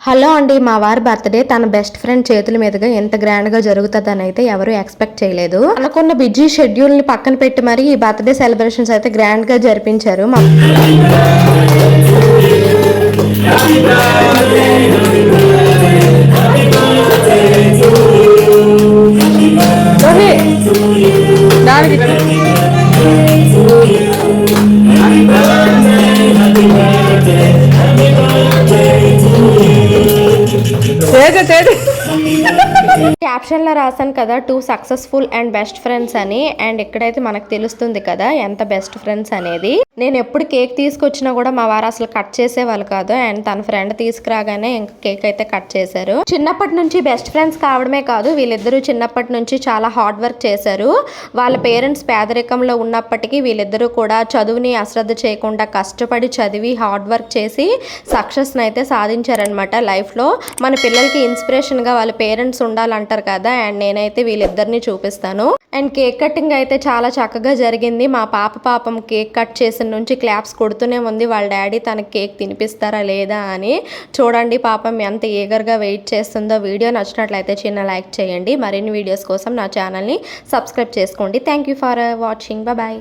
Hello అండి, మా వారి బర్త్డే తన బెస్ట్ ఫ్రెండ్ చేతుల మీదుగా ఎంత గ్రాండ్ గా జరుగుతుందని అయితే ఎవరు ఎక్స్పెక్ట్ చేయలేదు. అనుకున్న బిజీ షెడ్యూల్ ని పక్కన పెట్టి మరి ఈ బర్త్డే సెలబ్రేషన్స్ అయితే గ్రాండ్ గా జరిపించారు. క్యాప్షన్ లో రాశాను కదా, 2 సక్సెస్ఫుల్ అండ్ బెస్ట్ ఫ్రెండ్స్ అని. అండ్ ఇక్కడైతే మనకు తెలుస్తుంది కదా ఎంత బెస్ట్ ఫ్రెండ్స్ అనేది. నేను ఎప్పుడు కేక్ తీసుకొచ్చినా కూడా మా వారు అసలు కట్ చేసేవాళ్ళు కాదు. అండ్ తన ఫ్రెండ్ తీసుకురాగానే ఇంకా కేక్ అయితే కట్ చేశారు. చిన్నప్పటి నుంచి బెస్ట్ ఫ్రెండ్స్ కావడమే కాదు, వీళ్ళిద్దరూ చిన్నప్పటి నుంచి చాలా హార్డ్ వర్క్ చేశారు. వాళ్ళ పేరెంట్స్ పేదరికంలో ఉన్నప్పటికీ వీళ్ళిద్దరూ కూడా చదువుని అశ్రద్ధ చేయకుండా కష్టపడి చదివి హార్డ్ వర్క్ చేసి సక్సెస్ అయితే సాధించారనమాట లైఫ్ లో. మన పిల్లలకి ఇన్స్పిరేషన్ గా వాళ్ళ పేరెంట్స్ ఉండాలంటారు కదా. అండ్ నేనైతే వీళ్ళిద్దరిని చూపిస్తాను. అండ్ కేక్ కటింగ్ అయితే చాలా చక్కగా జరిగింది. మా పాపం కేక్ కట్ చేసిన నుంచి క్లాప్స్ కొడుతూనే ఉంది. వాళ్ళ డాడీ తనకి కేక్ తినిపిస్తారా లేదా అని. చూడండి పాపం ఎంత ఈగర్గా వెయిట్ చేస్తుందో. వీడియో నచ్చినట్లయితే చిన్న లైక్ చేయండి. మరిన్ని వీడియోస్ కోసం నా ఛానల్ని సబ్స్క్రైబ్ చేసుకోండి. Thank you for watching. Bye.